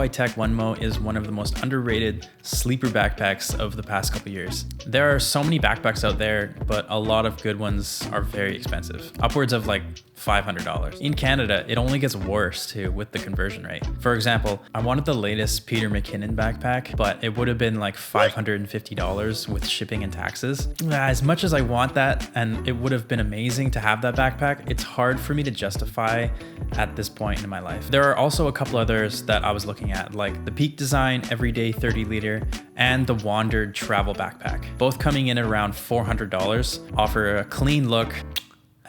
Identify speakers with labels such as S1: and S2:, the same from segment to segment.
S1: PGYTech Onemo is one of the most underrated sleeper backpacks of the past couple years. There are so many backpacks out there, but a lot of good ones are very expensive, upwards of like $500. In Canada, it only gets worse too with the conversion rate. For example, I wanted the latest Peter McKinnon backpack, but it would have been like $550 with shipping and taxes. As much as I want that, and it would have been amazing to have that backpack, it's hard for me to justify at this point in my life. There are also a couple others that I was looking at, like the Peak Design Everyday 30 liter and the Wandered Travel Backpack. Both coming in at around $400, offer a clean look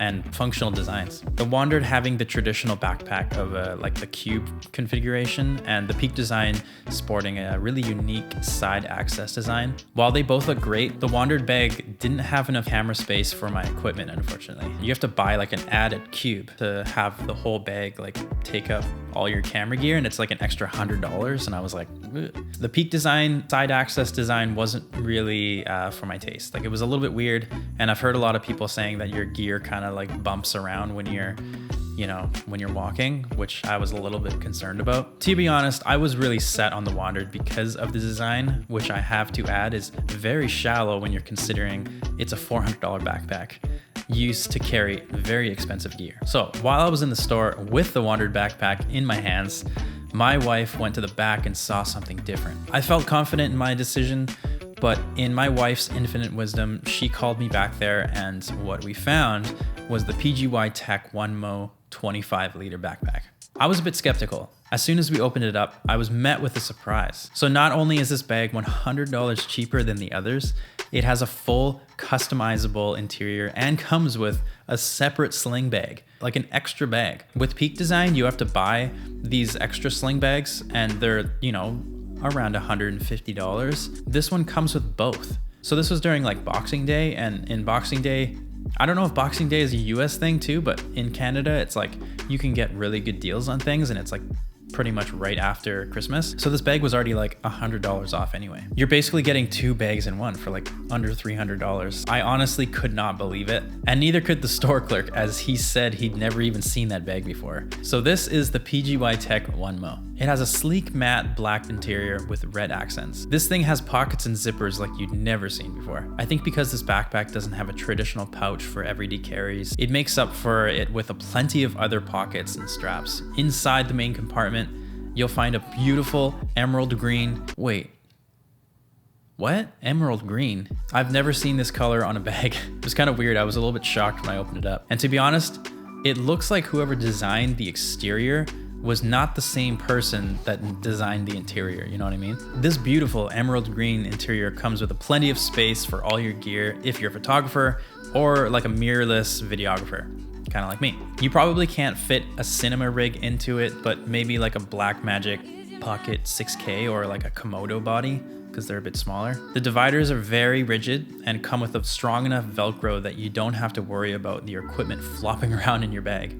S1: and functional designs. The Wandered having the traditional backpack of like the cube configuration, and the Peak Design sporting a really unique side access design. While they both look great, the Wandered bag didn't have enough camera space for my equipment, unfortunately. You have to buy like an added cube to have the whole bag like take up all your camera gear, and it's like an extra $100, and I was like, ugh. The Peak Design side access design wasn't really for my taste. Like, it was a little bit weird, and I've heard a lot of people saying that your gear kind of like bumps around when you're, you know, when you're walking, which I was a little bit concerned about. To be honest, I was really set on the Wandered because of the design, which I have to add is very shallow when you're considering it's a $400 backpack used to carry very expensive gear. So while I was in the store with the Wandered backpack in my hands, my wife went to the back and saw something different. I felt confident in my decision, but in my wife's infinite wisdom, she called me back there, and what we found was the PGYTech Onemo 25 liter backpack. I was a bit skeptical. As soon as we opened it up, I was met with a surprise. So not only is this bag $100 cheaper than the others, it has a full customizable interior and comes with a separate sling bag, like an extra bag. With Peak Design, you have to buy these extra sling bags, and they're, you know, around $150. This one comes with both. So this was during like Boxing Day, and in Boxing Day, I don't know if Boxing Day is a US thing too, but in Canada, it's like you can get really good deals on things, and it's like pretty much right after Christmas. So this bag was already like $100 off anyway. You're basically getting two bags in one for like under $300. I honestly could not believe it. And neither could the store clerk, as he said he'd never even seen that bag before. So this is the PGYTech Onemo. It has a sleek matte black interior with red accents. This thing has pockets and zippers like you'd never seen before. I think because this backpack doesn't have a traditional pouch for everyday carries, it makes up for it with a plenty of other pockets and straps. Inside the main compartment, you'll find a beautiful emerald green. Wait, what? Emerald green? I've never seen this color on a bag. It was kind of weird. I was a little bit shocked when I opened it up. And to be honest, it looks like whoever designed the exterior was not the same person that designed the interior, you know what I mean? This beautiful emerald green interior comes with a plenty of space for all your gear if you're a photographer or like a mirrorless videographer, kind of like me. You probably can't fit a cinema rig into it, but maybe like a Blackmagic Pocket 6K or like a Komodo body, because they're a bit smaller. The dividers are very rigid and come with a strong enough Velcro that you don't have to worry about your equipment flopping around in your bag.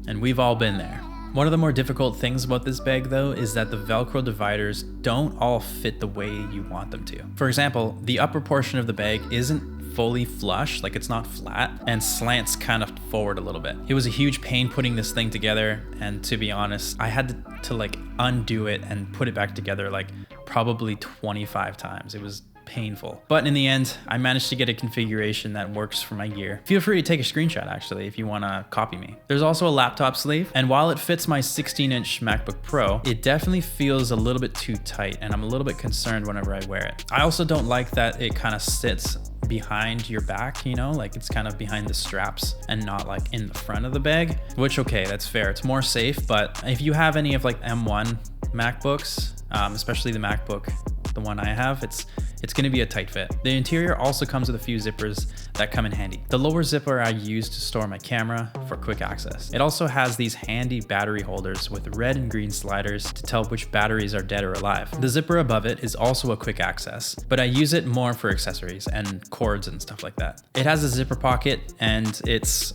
S1: And we've all been there. One of the more difficult things about this bag though is that the Velcro dividers don't all fit the way you want them to. For example, the upper portion of the bag isn't fully flush, like it's not flat, and slants kind of forward a little bit. It was a huge pain putting this thing together, and to be honest, I had to like undo it and put it back together like probably 25 times. It was painful. But in the end, I managed to get a configuration that works for my gear. Feel free to take a screenshot actually if you want to copy me. There's also a laptop sleeve, and while it fits my 16-inch MacBook Pro, it definitely feels a little bit too tight, and I'm a little bit concerned whenever I wear it. I also don't like that it kind of sits behind your back, you know, like it's kind of behind the straps and not like in the front of the bag, which okay, that's fair. It's more safe, but if you have any of like M1 MacBooks, especially the MacBook, the one I have, it's going to be a tight fit. The interior also comes with a few zippers that come in handy. The lower zipper I use to store my camera for quick access. It also has these handy battery holders with red and green sliders to tell which batteries are dead or alive. The zipper above it is also a quick access, but I use it more for accessories and cords and stuff like that. It has a zipper pocket, and it's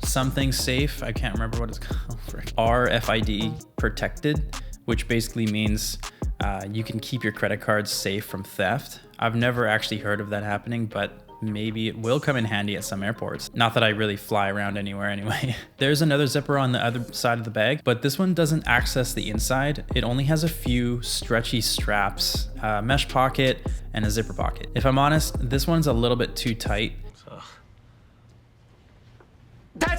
S1: something safe. I can't remember what it's called. RFID protected, which basically means you can keep your credit cards safe from theft. I've never actually heard of that happening, but maybe it will come in handy at some airports. Not that I really fly around anywhere anyway. There's another zipper on the other side of the bag, but this one doesn't access the inside. It only has a few stretchy straps, a mesh pocket, and a zipper pocket. If I'm honest, this one's a little bit too tight.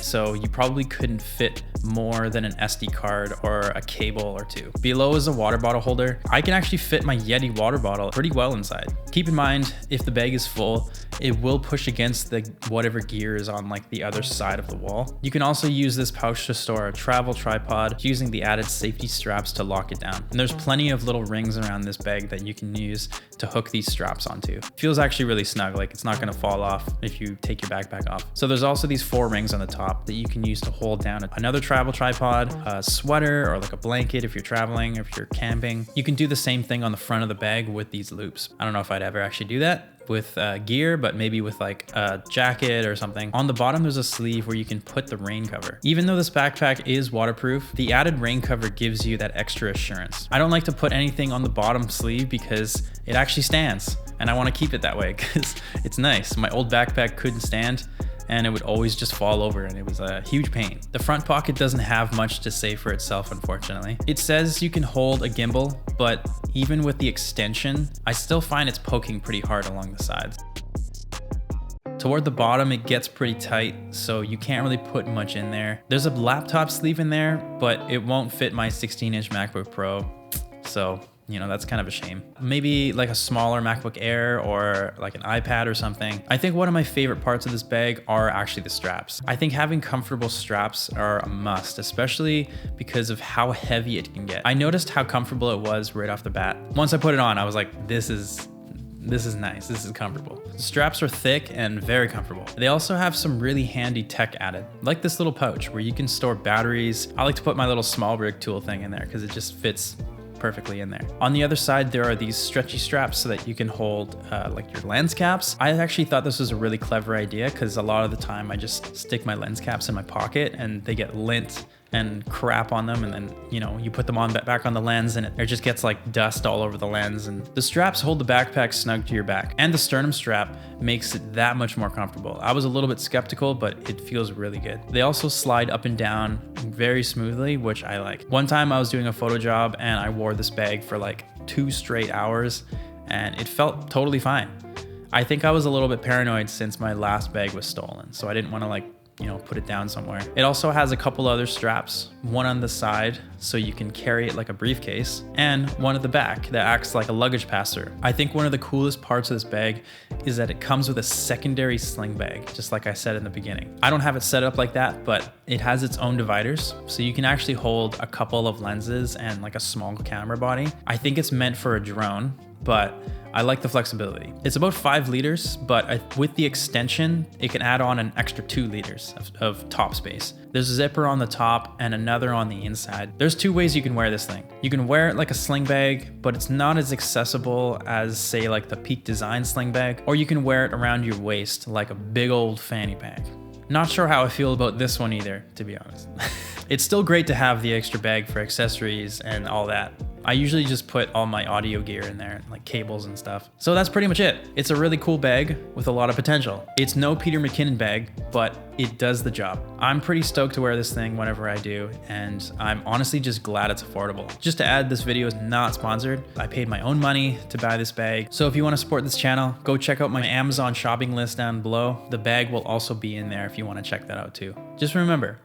S1: So you probably couldn't fit more than an SD card or a cable or two. Below is a water bottle holder. I can actually fit my Yeti water bottle pretty well inside. Keep in mind, if the bag is full, it will push against the whatever gear is on like the other side of the wall. You can also use this pouch to store a travel tripod using the added safety straps to lock it down. And there's plenty of little rings around this bag that you can use to hook these straps onto. It feels actually really snug, like it's not gonna fall off if you take your backpack off. So there's also these 4 rings on the top that you can use to hold down another travel tripod, a sweater, or like a blanket if you're traveling, if you're camping. You can do the same thing on the front of the bag with these loops. I don't know if I'd ever actually do that with gear, but maybe with like a jacket or something. On the bottom, there's a sleeve where you can put the rain cover. Even though this backpack is waterproof, the added rain cover gives you that extra assurance. I don't like to put anything on the bottom sleeve because it actually stands, and I want to keep it that way because it's nice. My old backpack couldn't stand, and it would always just fall over, and it was a huge pain. The front pocket doesn't have much to say for itself, unfortunately. It says you can hold a gimbal, but even with the extension, I still find it's poking pretty hard along the sides. Toward the bottom, it gets pretty tight, so you can't really put much in there. There's a laptop sleeve in there, but it won't fit my 16-inch MacBook Pro, so you know, that's kind of a shame. Maybe like a smaller MacBook Air or like an iPad or something. I think one of my favorite parts of this bag are actually the straps. I think having comfortable straps are a must, especially because of how heavy it can get. I noticed how comfortable it was right off the bat. Once I put it on, I was like, this is nice, this is comfortable. The straps are thick and very comfortable. They also have some really handy tech added, like this little pouch where you can store batteries. I like to put my little small rig tool thing in there because it just fits perfectly in there. On the other side, there are these stretchy straps so that you can hold like your lens caps. I actually thought this was a really clever idea because a lot of the time I just stick my lens caps in my pocket and they get lint and crap on them, and then you know, you put them on back on the lens and it just gets like dust all over the lens. And the straps hold the backpack snug to your back, and the sternum strap makes it that much more comfortable. I was a little bit skeptical, but it feels really good. They also slide up and down very smoothly, which I like. One time I was doing a photo job and I wore this bag for like 2 straight hours and it felt totally fine. I think I was a little bit paranoid since my last bag was stolen, so I didn't want to like, you know, put it down somewhere. It also has a couple other straps, one on the side so you can carry it like a briefcase, and one at the back that acts like a luggage pass-through. I think one of the coolest parts of this bag is that it comes with a secondary sling bag, just like I said in the beginning. I don't have it set up like that, but it has its own dividers, so you can actually hold a couple of lenses and like a small camera body. I think it's meant for a drone, but I like the flexibility. It's about 5 liters, but with the extension, it can add on an extra 2 liters of top space. There's a zipper on the top and another on the inside. There's 2 ways you can wear this thing. You can wear it like a sling bag, but it's not as accessible as say like the Peak Design sling bag, or you can wear it around your waist like a big old fanny pack. Not sure how I feel about this one either, to be honest. It's still great to have the extra bag for accessories and all that. I usually just put all my audio gear in there, like cables and stuff. So that's pretty much it. It's a really cool bag with a lot of potential. It's no Peter McKinnon bag, but it does the job. I'm pretty stoked to wear this thing whenever I do, and I'm honestly just glad it's affordable. Just to add, this video is not sponsored. I paid my own money to buy this bag. So if you want to support this channel, go check out my Amazon shopping list down below. The bag will also be in there if you want to check that out too. Just remember,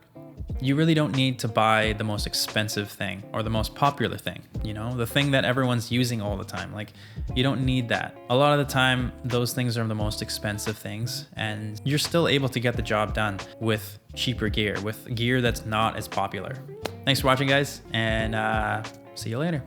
S1: you really don't need to buy the most expensive thing or the most popular thing, you know, the thing that everyone's using all the time. Like, you don't need that. A lot of the time, those things are the most expensive things, and you're still able to get the job done with cheaper gear, with gear that's not as popular. Thanks for watching, guys, and see you later.